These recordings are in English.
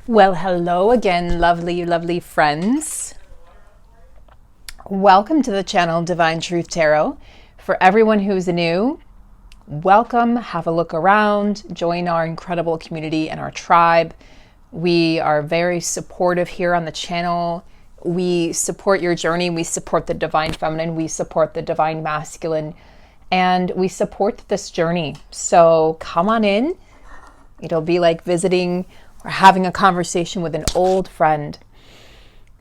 Well, hello again, lovely, lovely friends. Welcome to the channel Divine Truth Tarot. For everyone who's new, welcome, have a look around, join our incredible community and our tribe. We are very supportive here on the channel. We support your journey. We support the divine feminine. We support the divine masculine. And we support this journey. So come on in. It'll be like visiting or having a conversation with an old friend.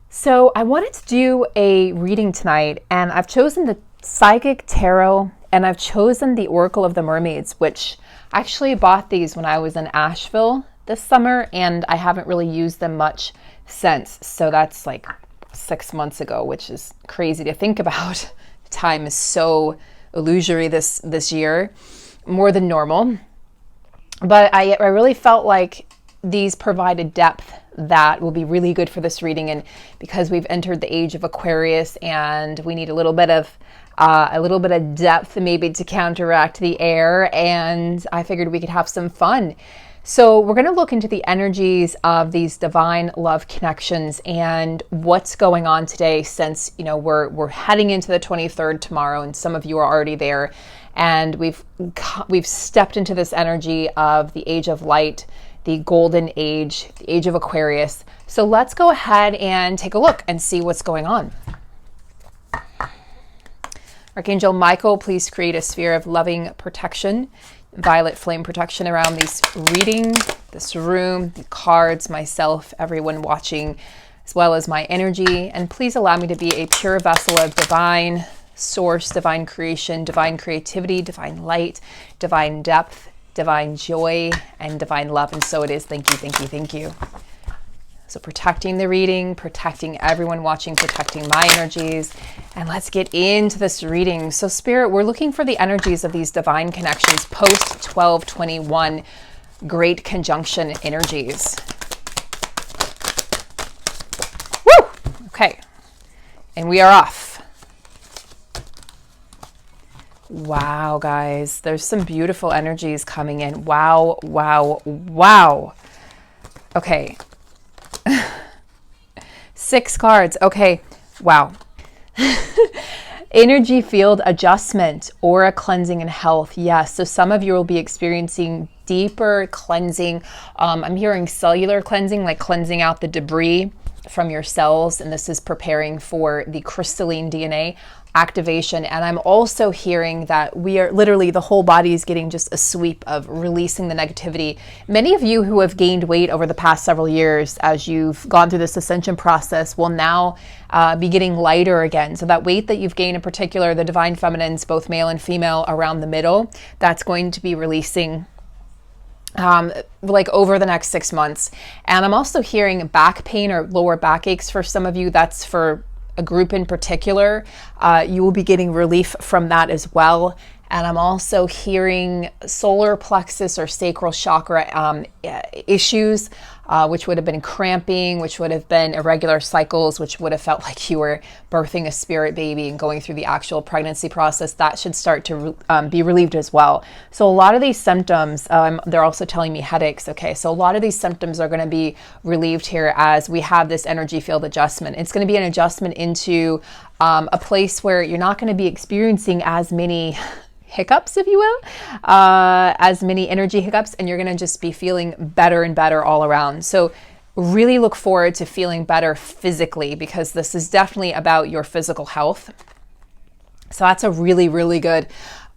So I wanted to do a reading tonight, and I've chosen the Psychic Tarot, and I've chosen the Oracle of the Mermaids, which I actually bought these when I was in Asheville this summer, and I haven't really used them much since. So that's like 6 months ago, which is crazy to think about. Time is so illusory this year, more than normal. But I really felt like these provided depth that will be really good for this reading, and because we've entered the age of Aquarius and we need a little bit of depth maybe to counteract the air, and I figured we could have some fun. So we're going to look into the energies of these divine love connections and what's going on today, since we're heading into the 23rd tomorrow, and some of you are already there, and we've stepped into this energy of the age of light, the golden age, the age of Aquarius. So let's go ahead and take a look and see what's going on. Archangel Michael, please create a sphere of loving protection, violet flame protection around this reading, this room, the cards, myself, everyone watching, as well as my energy. And please allow me to be a pure vessel of divine source, divine creation, divine creativity, divine light, divine depth, divine joy, and divine love. And so it is. Thank you, thank you, thank you. So protecting the reading, protecting everyone watching, protecting my energies. And let's get into this reading. So Spirit, we're looking for the energies of these divine connections post 12/21 great conjunction energies. Woo! Okay. And we are off. Wow, guys, there's some beautiful energies coming in. Wow, wow, wow. Okay. 6 cards. Okay. Wow. Energy field adjustment, aura cleansing and health. Yes. So some of you will be experiencing deeper cleansing. I'm hearing cellular cleansing, like cleansing out the debris from your cells. And this is preparing for the crystalline DNA activation. And I'm also hearing that we are literally, the whole body is getting just a sweep of releasing the negativity. Many of you who have gained weight over the past several years, as you've gone through this ascension process, will now be getting lighter again. So that weight that you've gained, in particular, the divine feminines, both male and female, around the middle, that's going to be releasing like over the next 6 months. And I'm also hearing back pain or lower back aches for some of you. That's for a group in particular. You will be getting relief from that as well. And I'm also hearing solar plexus or sacral chakra issues, which would have been cramping, which would have been irregular cycles, which would have felt like you were birthing a spirit baby and going through the actual pregnancy process. That should start to be relieved as well. So a lot of these symptoms, they're also telling me headaches. Okay, so a lot of these symptoms are going to be relieved here as we have this energy field adjustment. It's going to be an adjustment into a place where you're not going to be experiencing as many hiccups, if you will, as many energy hiccups, and you're going to just be feeling better and better all around. So really look forward to feeling better physically, because this is definitely about your physical health. So that's a really, really good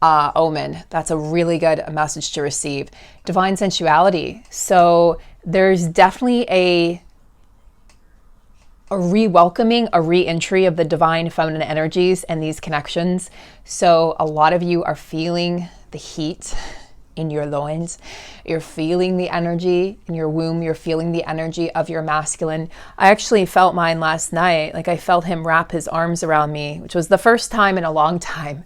omen. That's a really good message to receive. Divine sensuality. So there's definitely a re-welcoming, a re-entry of the divine feminine energies and these connections. So a lot of you are feeling the heat in your loins. You're feeling the energy in your womb. You're feeling the energy of your masculine. I actually felt mine last night. Like I felt him wrap his arms around me, which was the first time in a long time.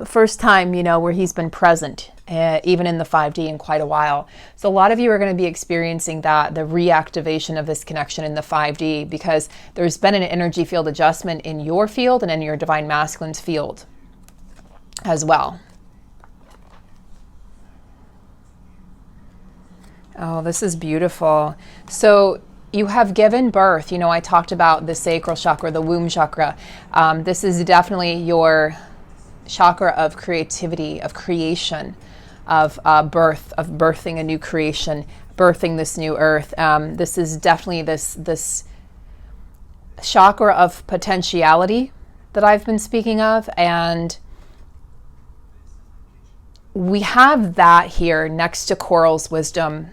First time, where he's been present, even in the 5D in quite a while. So a lot of you are going to be experiencing that, the reactivation of this connection in the 5D, because there's been an energy field adjustment in your field and in your divine masculine's field as well. Oh, this is beautiful. So you have given birth. You know, I talked about the sacral chakra, the womb chakra. This is definitely your chakra of creativity, of creation, of birth, of birthing a new creation, birthing this new earth. This is definitely this chakra of potentiality that I've been speaking of, and we have that here next to Coral's wisdom.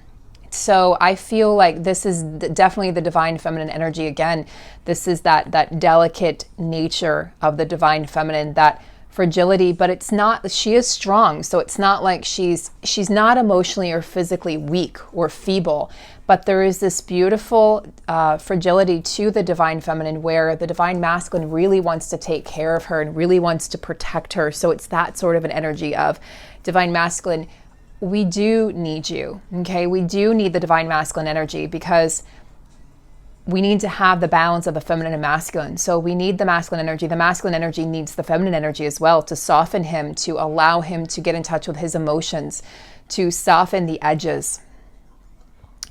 So I feel like this is definitely the divine feminine energy again. This is that delicate nature of the divine feminine, that fragility, but it's not, she is strong. So it's not like she's not emotionally or physically weak or feeble, but there is this beautiful fragility to the divine feminine where the divine masculine really wants to take care of her and really wants to protect her. So it's that sort of an energy of divine masculine. We do need you, okay? We do need the divine masculine energy because we need to have the balance of the feminine and masculine. So we need the masculine energy. The masculine energy needs the feminine energy as well to soften him, to allow him to get in touch with his emotions, to soften the edges.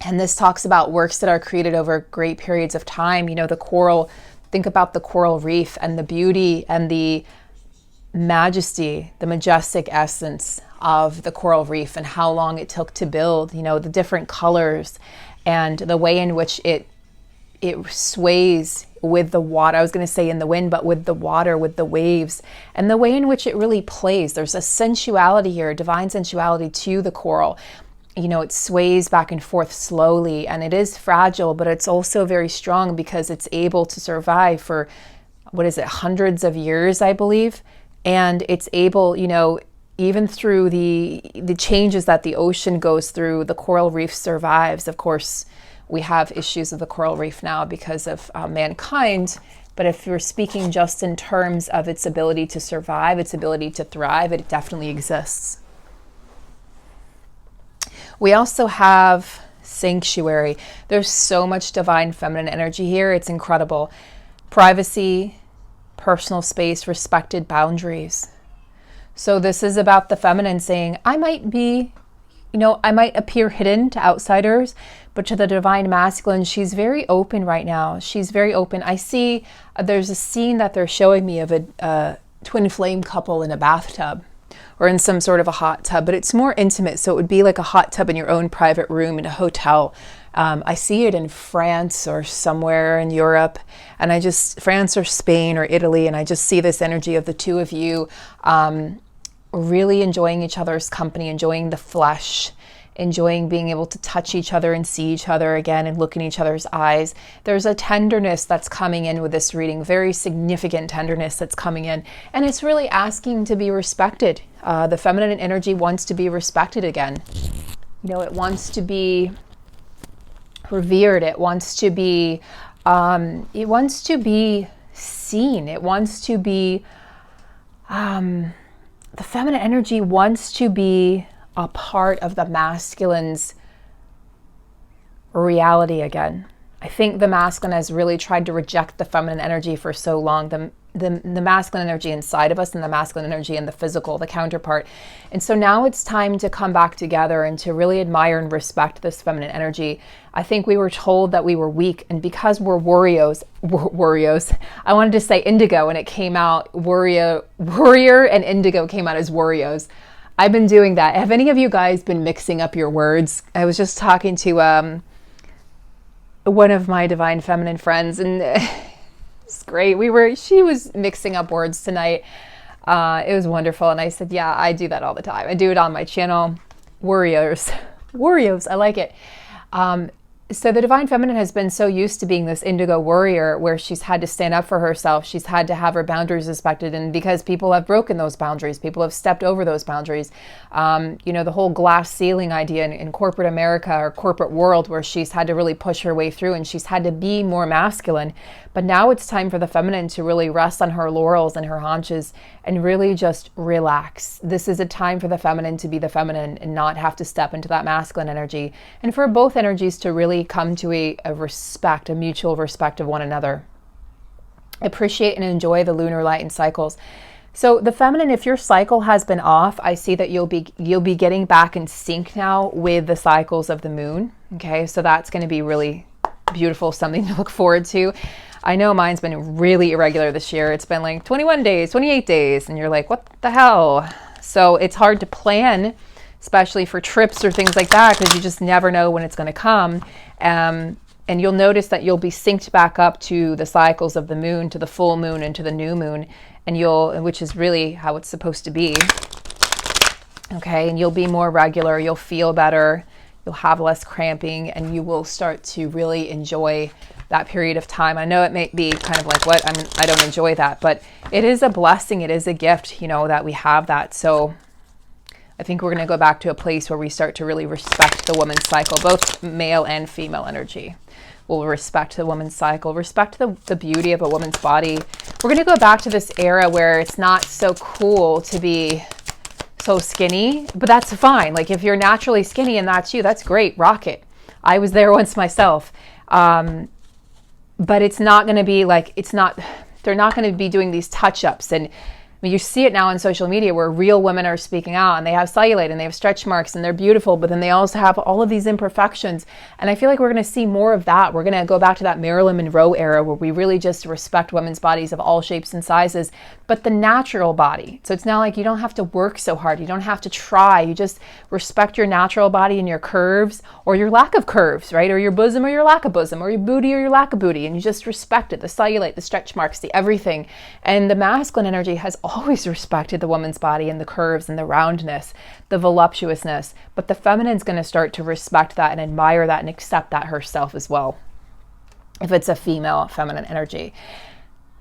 And this talks about works that are created over great periods of time. You know, the coral, think about the coral reef and the beauty and the majesty, the majestic essence of the coral reef and how long it took to build, you know, the different colors and the way in which it sways with the water. I was going to say in the wind, but with the water, with the waves, and the way in which it really plays. There's a sensuality here, divine sensuality to the coral. You know, it sways back and forth slowly, and it is fragile, but it's also very strong because it's able to survive for, what is it, hundreds of years, I believe. And it's able, you know, even through the changes that the ocean goes through, the coral reef survives. Of course, we have issues of the coral reef now because of mankind. But if you're speaking just in terms of its ability to survive, its ability to thrive, it definitely exists. We also have sanctuary. There's so much divine feminine energy here. It's incredible. Privacy, personal space, respected boundaries. So this is about the feminine saying, I might be, you know, I might appear hidden to outsiders, but to the divine masculine, she's very open right now. She's very open. I see there's a scene that they're showing me of a twin flame couple in a bathtub or in some sort of a hot tub, but it's more intimate. So it would be like a hot tub in your own private room in a hotel. I see it in France or somewhere in Europe, and France or Spain or Italy, and I just see this energy of the two of you really enjoying each other's company, enjoying the flesh, enjoying being able to touch each other and see each other again and look in each other's eyes. There's a tenderness that's coming in with this reading, very significant tenderness that's coming in, and it's really asking to be respected. The feminine energy wants to be respected again. You know, it wants to be revered. It wants to be seen. It wants to be the feminine energy wants to be a part of the masculine's reality again. I think the masculine has really tried to reject the feminine energy for so long, the masculine energy inside of us and the masculine energy in the physical, the counterpart. And so now it's time to come back together and to really admire and respect this feminine energy. I think we were told that we were weak, and because we're warriors, I wanted to say indigo, and it came out warrior and indigo came out as warriors. I've been doing that. Have any of you guys been mixing up your words? I was just talking to one of my divine feminine friends, and it's great. She was mixing up words tonight. It was wonderful. And I said, yeah, I do that all the time. I do it on my channel. Warriors. I like it. So the divine feminine has been so used to being this indigo warrior where she's had to stand up for herself. She's had to have her boundaries respected. And because people have broken those boundaries, people have stepped over those boundaries. You know, the whole glass ceiling idea in corporate America or corporate world where she's had to really push her way through and she's had to be more masculine. But now it's time for the feminine to really rest on her laurels and her haunches and really just relax. This is a time for the feminine to be the feminine and not have to step into that masculine energy. And for both energies to really come to a respect, a mutual respect of one another. Appreciate and enjoy the lunar light and cycles. So the feminine, if your cycle has been off, I see that you'll be getting back in sync now with the cycles of the moon. Okay, so that's going to be really beautiful, something to look forward to. I know mine's been really irregular this year. It's been like 21 days, 28 days, and you're like, what the hell? So it's hard to plan, especially for trips or things like that, because you just never know when it's going to come. And you'll notice that you'll be synced back up to the cycles of the moon, to the full moon and to the new moon, which is really how it's supposed to be. Okay, and you'll be more regular, you'll feel better, you'll have less cramping, and you will start to really enjoy that period of time. I know it may be kind of like, I don't enjoy that, but it is a blessing, it is a gift, that we have that. So I think we're going to go back to a place where we start to really respect the woman's cycle, both male and female energy. We'll respect the woman's cycle, respect the beauty of a woman's body. We're going to go back to this era where it's not so cool to be so skinny, but that's fine. Like if you're naturally skinny and that's you, that's great, rock it. I was there once myself. But it's not going to be like, they're not going to be doing these touch-ups. And I mean, you see it now on social media where real women are speaking out and they have cellulite and they have stretch marks and they're beautiful, but then they also have all of these imperfections. And I feel like we're going to see more of that. We're going to go back to that Marilyn Monroe era where we really just respect women's bodies of all shapes and sizes, but the natural body. So it's now like you don't have to work so hard. You don't have to try. You just respect your natural body and your curves or your lack of curves, right? Or your bosom or your lack of bosom, or your booty or your lack of booty. And you just respect it, the cellulite, the stretch marks, the everything. And the masculine energy has always respected the woman's body and the curves and the roundness, the voluptuousness. But the feminine's going to start to respect that and admire that and accept that herself as well, if it's a female feminine energy.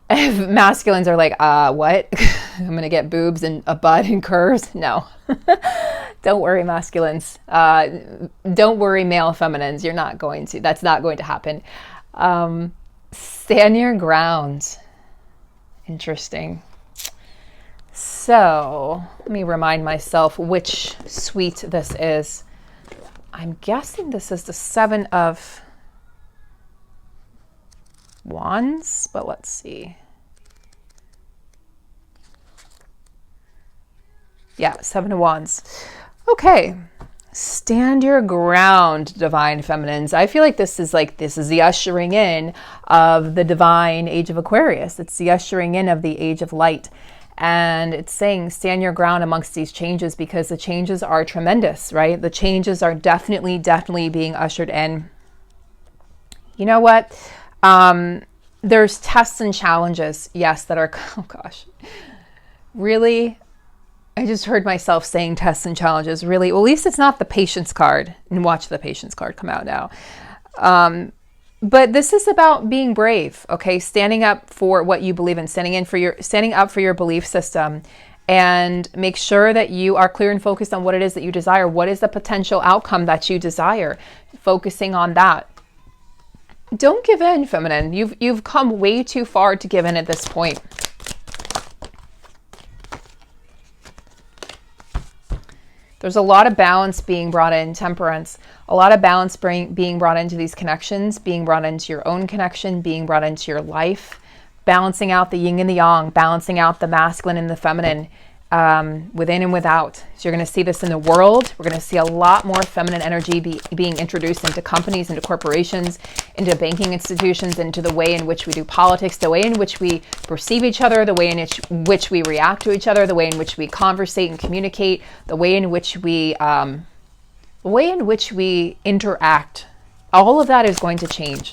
If masculines are like, what? I'm going to get boobs and a butt and curves? No. Don't worry, masculines. Don't worry, male feminines. You're not going to. That's not going to happen. Stand your ground. Interesting. So let me remind myself which suite this is. I'm guessing this is the 7 of Wands, but let's see. Yeah, 7 of Wands. Okay. Stand your ground, divine feminines. I feel like this is the ushering in of the divine age of Aquarius. It's the ushering in of the age of light. And it's saying stand your ground amongst these changes because the changes are tremendous, right? The changes are definitely being ushered in. You know what? There's tests and challenges, yes, that are, oh gosh, really? I just heard myself saying tests and challenges, really? Well, at least it's not the patience card. And watch the patience card come out now. But this is about being brave, okay? Standing up for what you believe in, standing up for your belief system, and make sure that you are clear and focused on what it is that you desire. What is the potential outcome that you desire? Focusing on that. Don't give in, feminine. You've come way too far to give in at this point. There's a lot of balance being brought in, temperance, a lot of balance being brought into these connections, being brought into your own connection, being brought into your life, balancing out the yin and the yang, balancing out the masculine and the feminine, within and without. So you're going to see this in the world. We're going to see a lot more feminine energy being introduced into companies, into corporations, into banking institutions, into the way in which we do politics, the way in which we perceive each other, the way in which we react to each other, the way in which we conversate and communicate, the way in which we interact. All of that is going to change.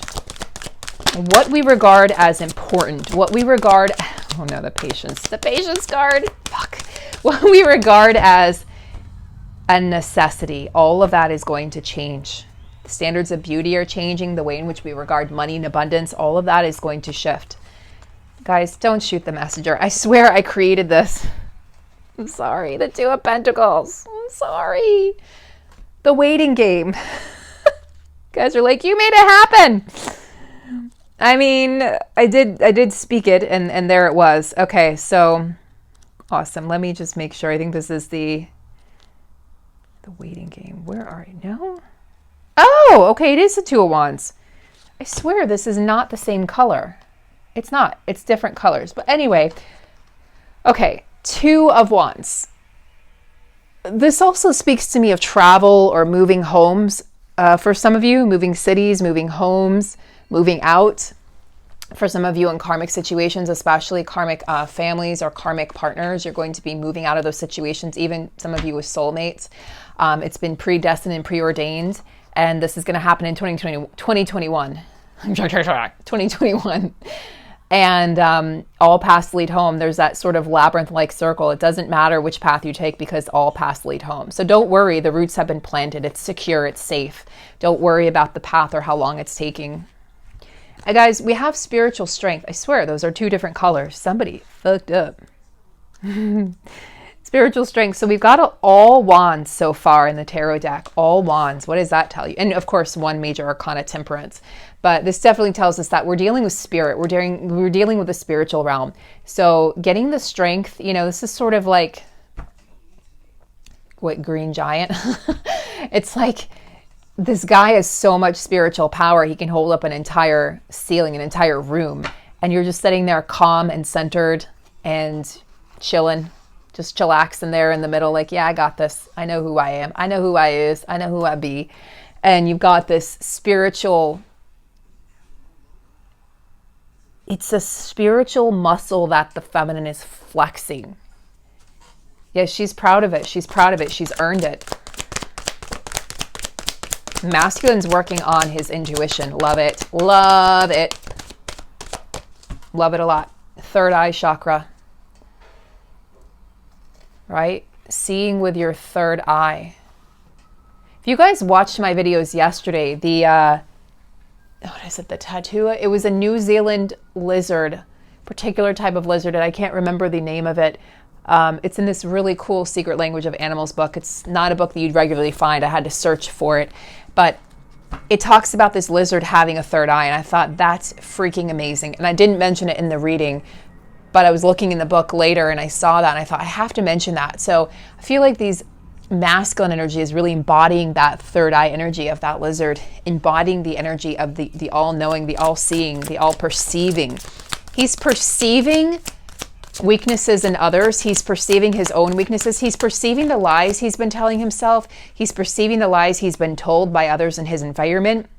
What we regard as important, what we regard, oh no, the patience card, fuck. What we regard as a necessity, all of that is going to change. The standards of beauty are changing, the way in which we regard money and abundance, all of that is going to shift. Guys, don't shoot the messenger. I swear I created this. I'm sorry, the 2 of Pentacles. I'm sorry. The waiting game. Guys are like, you made it happen. I mean, I did speak it, and there it was. Okay, so awesome. Let me just make sure. I think this is the waiting game. Where are you? No? Oh, okay, it is the 2 of Wands. I swear this is not the same color. It's not. It's different colors. But anyway, okay, Two of Wands. This also speaks to me of travel or moving homes. For some of you, moving cities, moving homes, moving out. For some of you in karmic situations, especially karmic families or karmic partners, you're going to be moving out of those situations, even some of you with soulmates. It's been predestined and preordained, and this is going to happen in 2021. And all paths lead home. There's that sort of labyrinth-like circle. It doesn't matter which path you take because all paths lead home. So don't worry, the roots have been planted. It's secure, it's safe. Don't worry about the path or how long it's taking. Guys, we have spiritual strength. I swear, those are two different colors. Somebody fucked up. Spiritual strength. So we've got all wands so far in the tarot deck. All wands. What does that tell you? And of course, one major arcana, temperance. But this definitely tells us that we're dealing with spirit. We're dealing with the spiritual realm. So getting the strength, this is sort of like, what, Green Giant? It's like, this guy has so much spiritual power, he can hold up an entire ceiling, an entire room. And you're just sitting there calm and centered and chilling, just chillaxing there in the middle. Like, yeah, I got this. I know who I am. I know who I is. I know who I be. And you've got this spiritual, it's a spiritual muscle that the feminine is flexing. Yeah, she's proud of it. She's proud of it. She's earned it. Masculine's working on his intuition. Love it. Love it. Love it a lot. Third eye chakra. Right? Seeing with your third eye. If you guys watched my videos yesterday, what is it, the tattoo? It was a New Zealand lizard, particular type of lizard, and I can't remember the name of it. It's in this really cool Secret Language of Animals book. It's not a book that you'd regularly find. I had to search for it. But it talks about this lizard having a third eye, and I thought that's freaking amazing. And I didn't mention it in the reading, but I was looking in the book later and I saw that and I thought I have to mention that. So I feel like these masculine energy is really embodying that third eye energy of that lizard, embodying the energy of the all-knowing, the all-seeing, the all-perceiving. He's perceiving weaknesses in others. He's perceiving his own weaknesses. He's perceiving the lies he's been telling himself. He's perceiving the lies he's been told by others in his environment.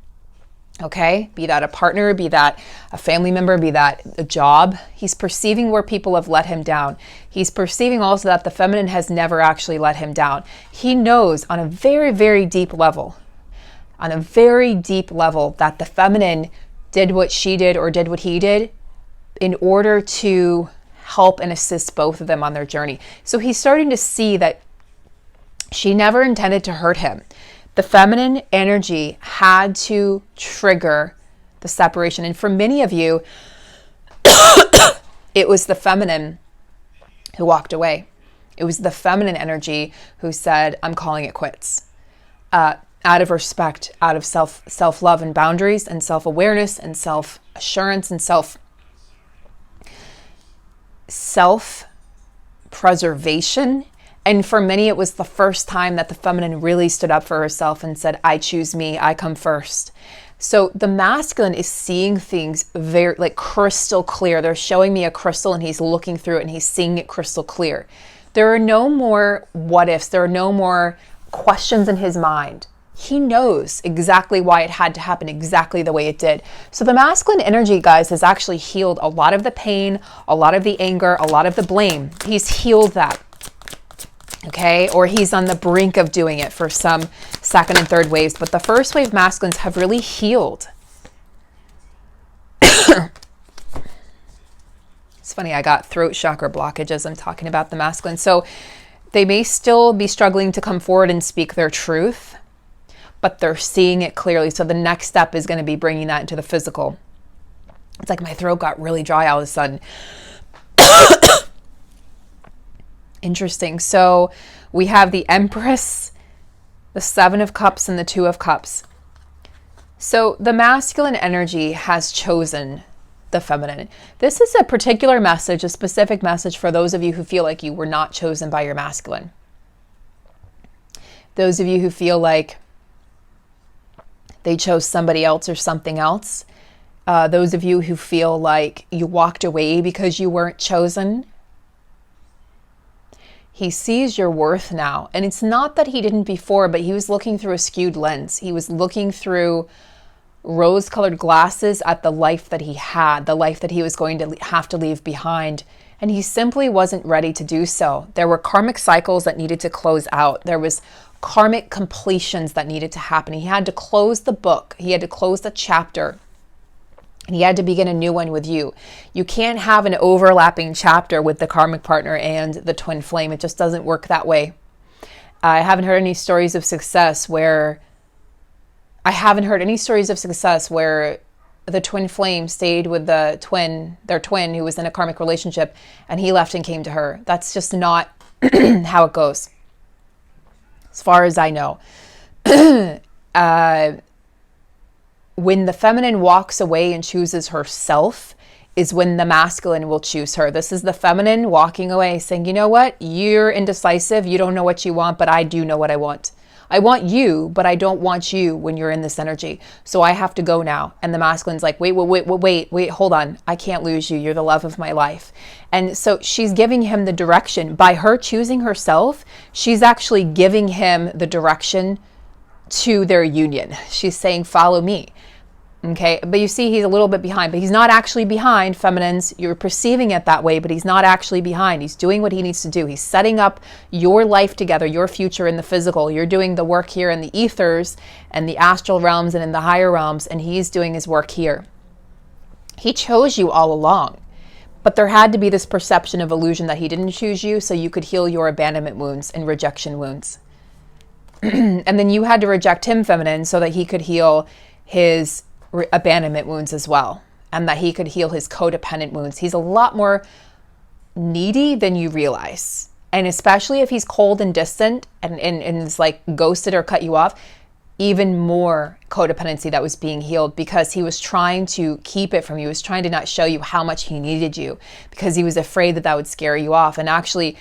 Okay, be that a partner, be that a family member, be that a job. He's perceiving where people have let him down. He's perceiving also that the feminine has never actually let him down. He knows on a very, very deep level, that the feminine did what she did or did what he did in order to help and assist both of them on their journey. So he's starting to see that she never intended to hurt him. The feminine energy had to trigger the separation. And for many of you, it was the feminine who walked away. It was the feminine energy who said, I'm calling it quits. Out of respect, out of self-love and boundaries and self-awareness and self-assurance and self-preservation. And for many, it was the first time that the feminine really stood up for herself and said, I choose me, I come first. So the masculine is seeing things very, like, crystal clear. They're showing me a crystal and he's looking through it and he's seeing it crystal clear. There are no more what ifs. There are no more questions in his mind. He knows exactly why it had to happen exactly the way it did. So the masculine energy, guys, has actually healed a lot of the pain, a lot of the anger, a lot of the blame. He's healed that. Okay, or he's on the brink of doing it for some second and third waves. But the first wave masculines have really healed. It's funny, I got throat chakra blockage as I'm talking about the masculine. So they may still be struggling to come forward and speak their truth, but they're seeing it clearly. So the next step is going to be bringing that into the physical. It's like my throat got really dry all of a sudden. Interesting. So we have the Empress, the Seven of Cups, and the Two of Cups. So the masculine energy has chosen the feminine. This is a particular message, a specific message for those of you who feel like you were not chosen by your masculine. Those of you who feel like they chose somebody else or something else. Those of you who feel like you walked away because you weren't chosen. He sees your worth now. And it's not that he didn't before, but he was looking through a skewed lens. He was looking through rose-colored glasses at the life that he had, the life that he was going to have to leave behind. And he simply wasn't ready to do so. There were karmic cycles that needed to close out. There was karmic completions that needed to happen. He had to close the book. He had to close the chapter. And he had to begin a new one with you. You can't have an overlapping chapter with the karmic partner and the twin flame. It just doesn't work that way. I haven't heard any stories of success where the twin flame stayed with their twin who was in a karmic relationship, and he left and came to her. That's just not how it goes, as far as I know. When the feminine walks away and chooses herself is when the masculine will choose her. This is the feminine walking away saying, you know what? You're indecisive. You don't know what you want, but I do know what I want. I want you, but I don't want you when you're in this energy. So I have to go now. And the masculine's like, wait, hold on. I can't lose you. You're the love of my life. And so she's giving him the direction. By her choosing herself, she's actually giving him the direction to their union. She's saying, follow me. Okay, but you see, he's a little bit behind, but he's not actually behind, feminines. You're perceiving it that way, but he's not actually behind. He's doing what he needs to do. He's setting up your life together, your future in the physical. You're doing the work here in the ethers and the astral realms and in the higher realms, and he's doing his work here. He chose you all along, but there had to be this perception of illusion that he didn't choose you so you could heal your abandonment wounds and rejection wounds. And then you had to reject him, feminine, so that he could heal his abandonment wounds as well, and that he could heal his codependent wounds. He's a lot more needy than you realize. And especially if he's cold and distant and is like ghosted or cut you off, even more codependency that was being healed, because he was trying to keep it from you. He was trying to not show you how much he needed you, because he was afraid that would scare you off. And actually,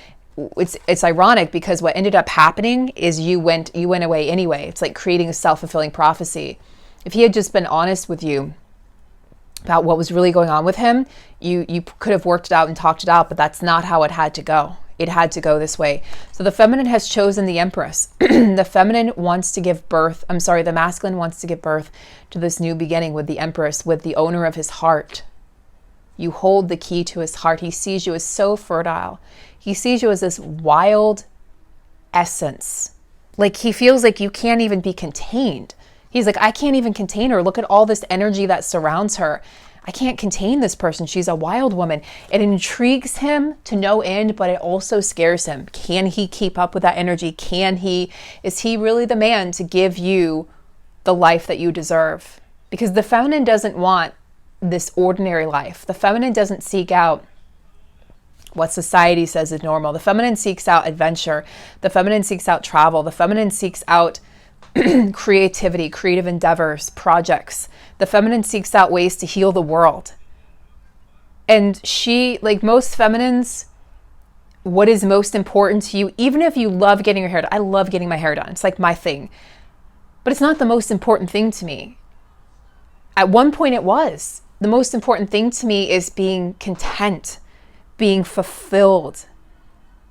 it's ironic, because what ended up happening is you went away anyway. It's like creating a self-fulfilling prophecy. If he had just been honest with you about what was really going on with him, you could have worked it out and talked it out, but that's not how it had to go. It had to go this way. So the feminine has chosen the Empress. The feminine wants to give birth, the masculine wants to give birth to this new beginning with the Empress, with the owner of his heart. You hold the key to his heart. He sees you as so fertile. He sees you as this wild essence. Like, he feels like you can't even be contained. He's like, I can't even contain her. Look at all this energy that surrounds her. I can't contain this person. She's a wild woman. It intrigues him to no end, but it also scares him. Can he keep up with that energy? Is he really the man to give you the life that you deserve? Because the feminine doesn't want this ordinary life. The feminine doesn't seek out what society says is normal. The feminine seeks out adventure. The feminine seeks out travel. The feminine seeks out creativity, creative endeavors, projects. The feminine seeks out ways to heal the world. And she, like most feminines, what is most important to you, even if you love getting your hair done, I love getting my hair done. It's like my thing. But it's not the most important thing to me. At one point it was. The most important thing to me is being content, being fulfilled,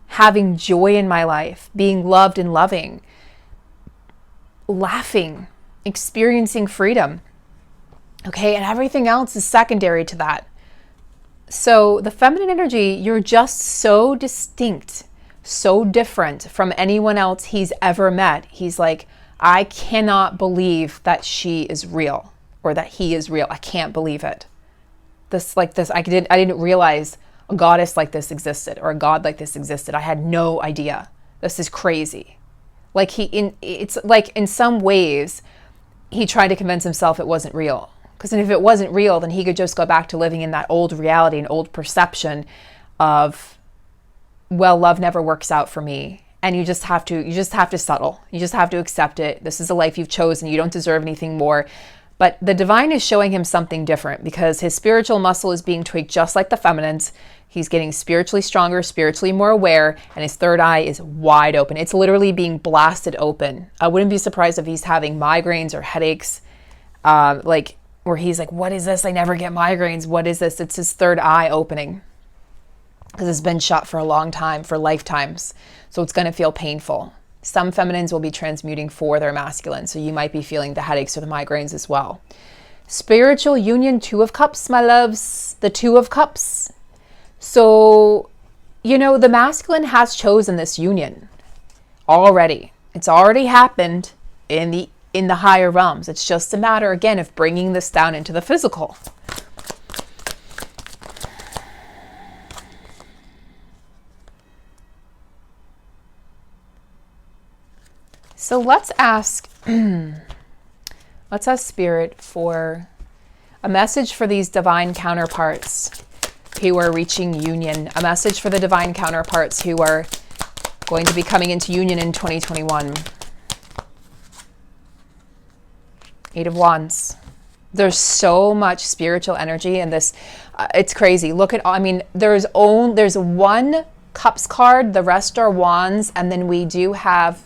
having joy in my life, being loved and loving, laughing, experiencing freedom. Okay, and everything else is secondary to that. So the feminine energy, you're just so distinct, so different from anyone else he's ever met. He's like, I cannot believe that she is real, or that he is real. I can't believe it. I didn't realize a goddess like this existed, or a god like this existed. I had no idea. This is crazy. It's like in some ways he tried to convince himself it wasn't real. Because if it wasn't real, then he could just go back to living in that old reality and old perception of, well, love never works out for me. And you just have to settle. You just have to accept it. This is a life you've chosen. You don't deserve anything more. But the divine is showing him something different, because his spiritual muscle is being tweaked just like the feminine's. He's getting spiritually stronger, spiritually more aware, and his third eye is wide open. It's literally being blasted open. I wouldn't be surprised if he's having migraines or headaches, where he's like, what is this? I never get migraines. What is this? It's his third eye opening. because it's been shut for a long time, for lifetimes. So it's going to feel painful. Some feminines will be transmuting for their masculine, so you might be feeling the headaches or the migraines as well. Spiritual union, Two of Cups, my loves, the Two of Cups. So, you know, the masculine has chosen this union already. It's already happened in the higher realms. It's just a matter, again, of bringing this down into the physical. So let's ask Spirit for a message for these divine counterparts who are reaching union, a message for the divine counterparts who are going to be coming into union in 2021. Eight of Wands. There's so much spiritual energy in this. It's crazy. Look at, I mean, there's one Cups card, the rest are Wands, and then we do have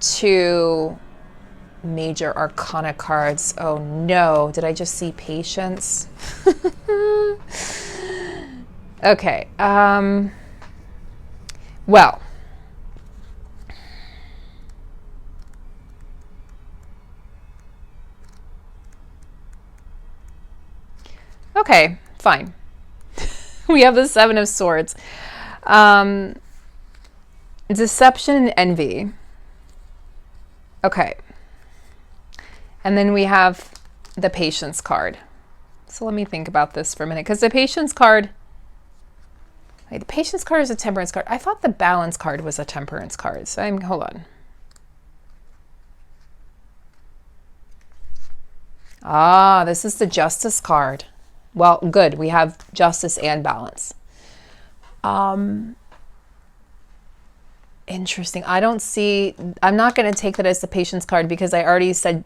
two major arcana cards. Oh no, did I just see Patience? Okay, well, okay, fine. We have the Seven of Swords. Deception and envy. Okay. And then we have the Patience card. So let me think about this for a minute, because the Patience card, wait, the Patience card is a Temperance card. I thought the Balance card was a Temperance card. So hold on. Ah, this is the Justice card. Well, good. We have Justice and Balance. Interesting. I'm not going to take that as the Patience card, because I already said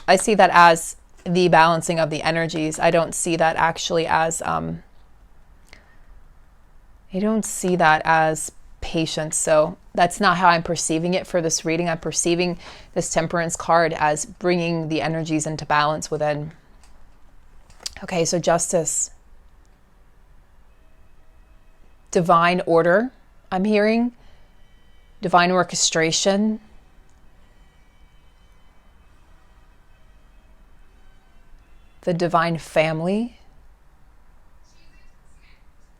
I see that as the balancing of the energies. I don't see that actually as I don't see that as patience. So that's not how I'm perceiving it for this reading. I'm perceiving this Temperance card as bringing the energies into balance within. Okay, so Justice. Divine order, I'm hearing. Divine orchestration. The divine family.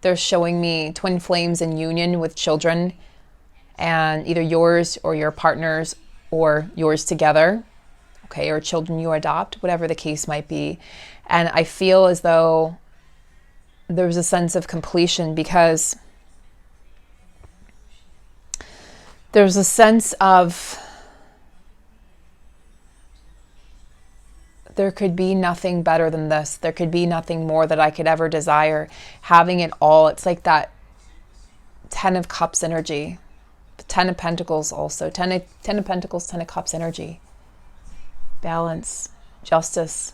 They're showing me twin flames in union with children, and either yours or your partner's or yours together, okay, or children you adopt, whatever the case might be. And I feel as though there's a sense of completion, because there's a sense of there could be nothing better than this. There could be nothing more that I could ever desire. Having it all. It's like that Ten of Cups energy. The Ten of Pentacles also. Ten of Pentacles, Ten of Cups energy. Balance. Justice.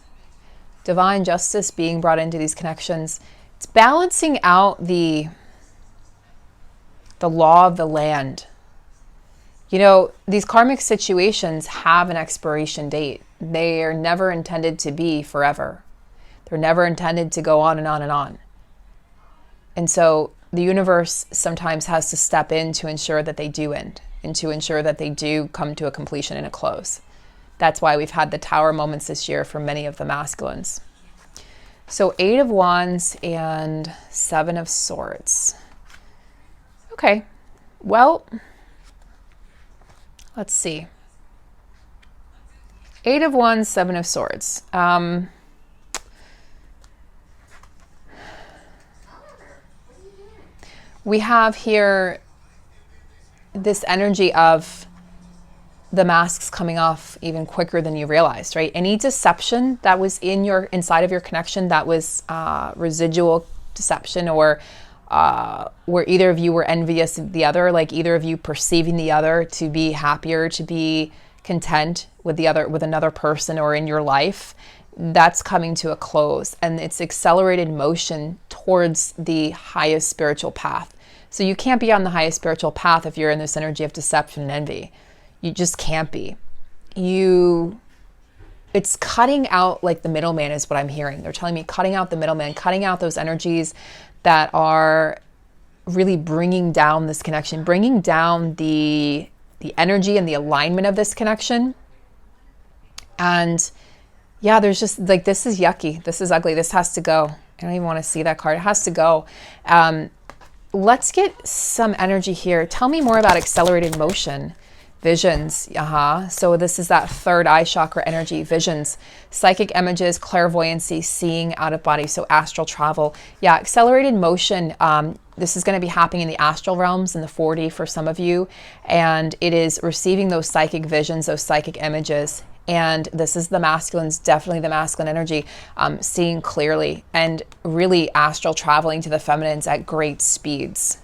Divine justice being brought into these connections. It's balancing out the law of the land. You know, these karmic situations have an expiration date. They are never intended to be forever. They're never intended to go on and on and on. And so the universe sometimes has to step in to ensure that they do end, and to ensure that they do come to a completion and a close. That's why we've had the Tower moments this year for many of the masculines. So 8 of Wands and 7 of Swords. Okay, well, let's see. 8 of Wands, 7 of Swords. We have here this energy of the masks coming off even quicker than you realized, right? Any deception that was inside of your connection, that was residual deception, or where either of you were envious of the other, like either of you perceiving the other to be happier, to be content with another person or in your life, that's coming to a close, and it's accelerated motion towards the highest spiritual path. So you can't be on the highest spiritual path if you're in this energy of deception and envy. You just can't be. You it's cutting out like the middleman is what I'm hearing. They're telling me cutting out the middleman, cutting out those energies that are really bringing down this connection, bringing down the energy and the alignment of this connection. And yeah, there's just like, this is yucky. This is ugly. This has to go. I don't even want to see that card. It has to go. Let's get some energy here. Tell me more about accelerated motion. Visions. So this is that third eye chakra energy. Visions, psychic images, clairvoyancy, seeing out of body. So astral travel. Yeah, accelerated motion. This is going to be happening in the astral realms in the 4D for some of you. And it is receiving those psychic visions, those psychic images. And this is the masculines, definitely the masculine energy, seeing clearly and really astral traveling to the feminines at great speeds.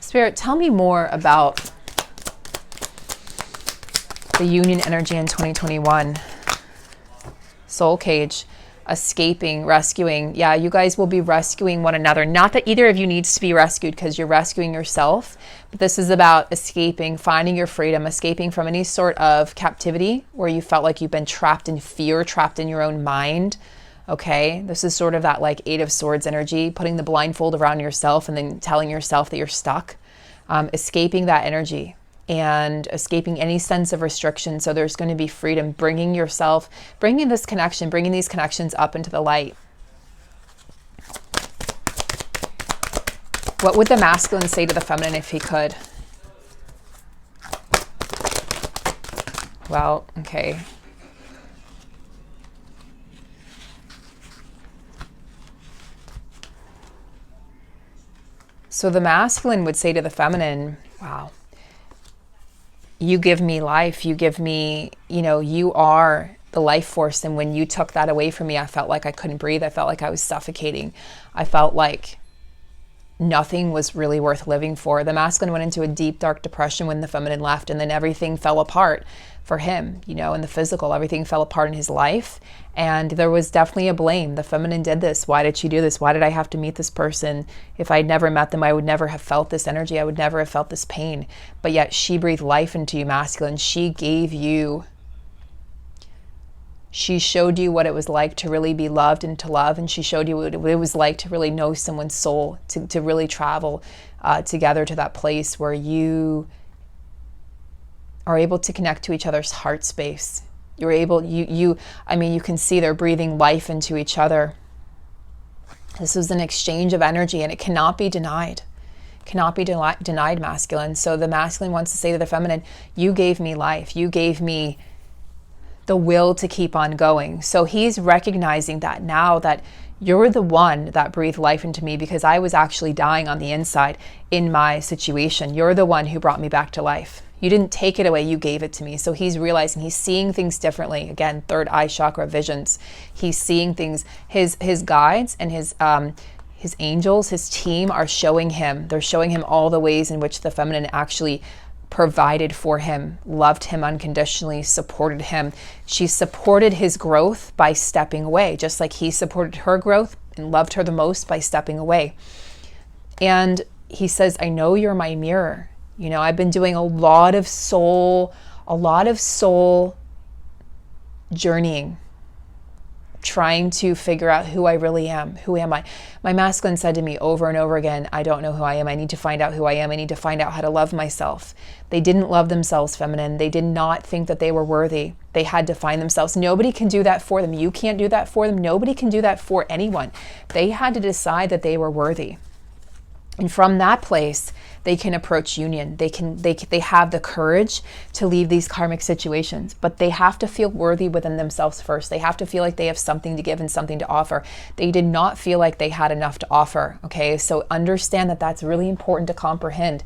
Spirit, tell me more about the union energy in 2021. Soul cage, escaping, rescuing. Yeah, you guys will be rescuing one another. Not that either of you needs to be rescued because you're rescuing yourself, but this is about escaping, finding your freedom, escaping from any sort of captivity where you felt like you've been trapped in fear, trapped in your own mind. Okay, this is sort of that like Eight of Swords energy, putting the blindfold around yourself and then telling yourself that you're stuck. Escaping that energy and escaping any sense of restriction. So there's going to be freedom, bringing this connection, bringing these connections up into the light. What would the masculine say to the feminine if he could? Well, okay. So the masculine would say to the feminine, wow, you give me life, you give me, you are the life force. And when you took that away from me, I felt like I couldn't breathe. I felt like I was suffocating. I felt like nothing was really worth living for. The masculine went into a deep, dark depression when the feminine left, and then everything fell apart for him, in the physical. Everything fell apart in his life, and there was definitely a blame. The feminine did this. Why did she do this? Why did I have to meet this person? If I'd never met them, I would never have felt this energy. I would never have felt this pain. But yet she breathed life into you, masculine. She showed you what it was like to really be loved and to love, and she showed you what it was like to really know someone's soul, to really travel together to that place where you are able to connect to each other's heart space. You're able, you can see they're breathing life into each other. This was an exchange of energy, and it cannot be denied. Cannot be denied, masculine. So the masculine wants to say to the feminine, you gave me life. You gave me the will to keep on going. So he's recognizing that now, that you're the one that breathed life into me because I was actually dying on the inside in my situation. You're the one who brought me back to life. You didn't take it away, you gave it to me. So he's realizing, he's seeing things differently. Again, third eye chakra, visions. He's seeing things, his guides and his angels, his team are showing him. They're showing him all the ways in which the feminine actually provided for him, loved him unconditionally, supported him. She supported his growth by stepping away, just like he supported her growth and loved her the most by stepping away. And he says, I know you're my mirror. I've been doing a lot of soul journeying, trying to figure out who I really am. Who am I? My masculine said to me over and over again, I don't know who I am. I need to find out who I am. I need to find out how to love myself. They didn't love themselves, feminine. They did not think that they were worthy. They had to find themselves. Nobody can do that for them. You can't do that for them. Nobody can do that for anyone. They had to decide that they were worthy. And from that place, they can approach union. They have the courage to leave these karmic situations, but they have to feel worthy within themselves first. They have to feel like they have something to give and something to offer. They did not feel like they had enough to offer. Okay, so understand that that's really important to comprehend.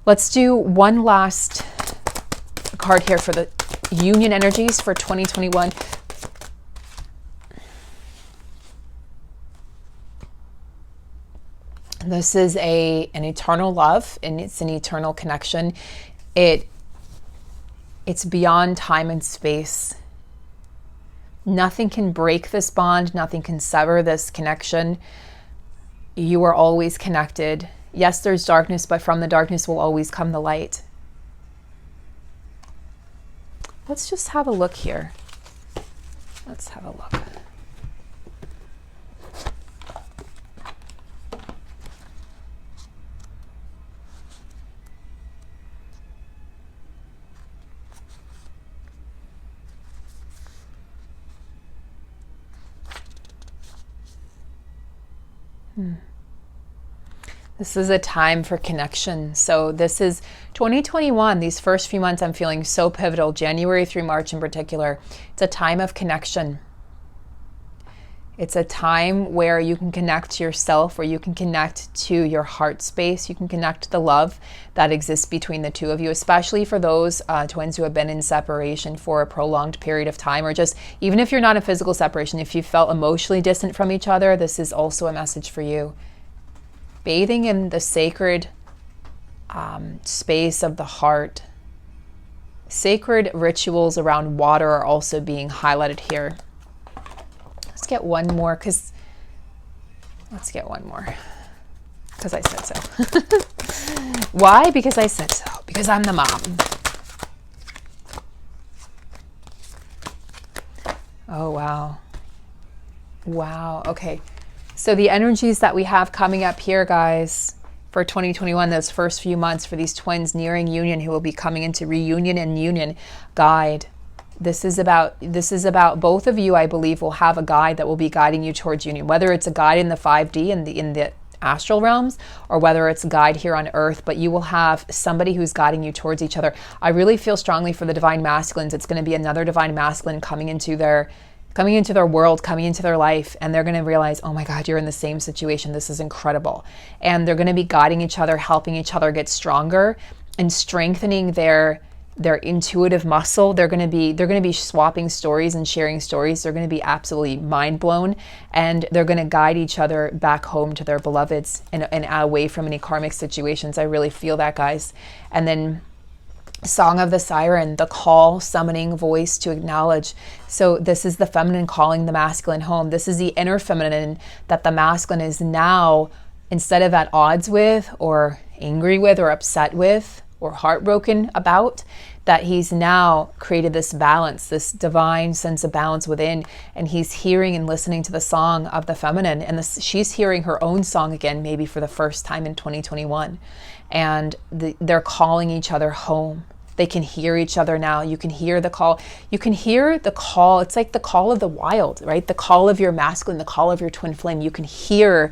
Let's do one last card here for the union energies for 2021. This is an eternal love, and it's an eternal connection. It's beyond time and space. Nothing can break this bond. Nothing can sever this connection. You are always connected. Yes, there's darkness, but from the darkness will always come the light. Let's just have a look here. Let's have a look. This is a time for connection. So this is 2021. These first few months I'm feeling so pivotal, January through March in particular. It's a time of connection. It's a time where you can connect to yourself, where you can connect to your heart space. You can connect to the love that exists between the two of you, especially for those twins who have been in separation for a prolonged period of time, or just even if you're not in physical separation, if you felt emotionally distant from each other, this is also a message for you. Bathing in the sacred space of the heart. Sacred rituals around water are also being highlighted here. Let's get one more, because I said so. Why? Because I said so. Because I'm the mom. Oh, wow. Wow. Okay. So the energies that we have coming up here, guys, for 2021, those first few months for these twins nearing union who will be coming into reunion and union, guide. This is about both of you, I believe, will have a guide that will be guiding you towards union, whether it's a guide in the 5D in the astral realms, or whether it's a guide here on earth, but you will have somebody who's guiding you towards each other. I really feel strongly for the divine masculines. It's going to be another divine masculine coming into their world, coming into their life, and they're going to realize, oh my God, you're in the same situation. This is incredible. And they're going to be guiding each other, helping each other get stronger and strengthening their intuitive muscle. They're going to be swapping stories and sharing stories. They're going to be absolutely mind blown, and they're going to guide each other back home to their beloveds and away from any karmic situations. I really feel that, guys. And then Song of the Siren, the call, summoning voice to acknowledge. So this is the feminine calling the masculine home. This is the inner feminine that the masculine is now, instead of at odds with or angry with or upset with or heartbroken about, that he's now created this balance, this divine sense of balance within, and he's hearing and listening to the song of the feminine, and she's hearing her own song again, maybe for the first time in 2021, and they're calling each other home. They can hear each other now. You can hear the call. You can hear the call. It's like the call of the wild, right? The call of your masculine, the call of your twin flame. You can hear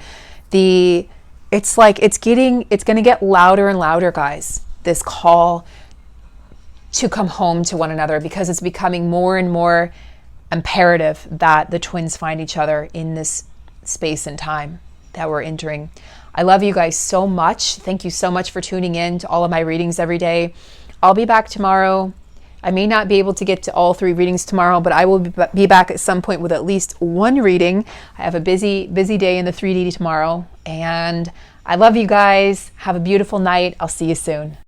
it's going to get louder and louder, guys. This call to come home to one another, because it's becoming more and more imperative that the twins find each other in this space and time that we're entering. I love you guys so much. Thank you so much for tuning in to all of my readings every day. I'll be back tomorrow. I may not be able to get to all 3 readings tomorrow, but I will be back at some point with at least 1 reading. I have a busy day in the 3D tomorrow, and I love you guys. Have a beautiful night. I'll see you soon.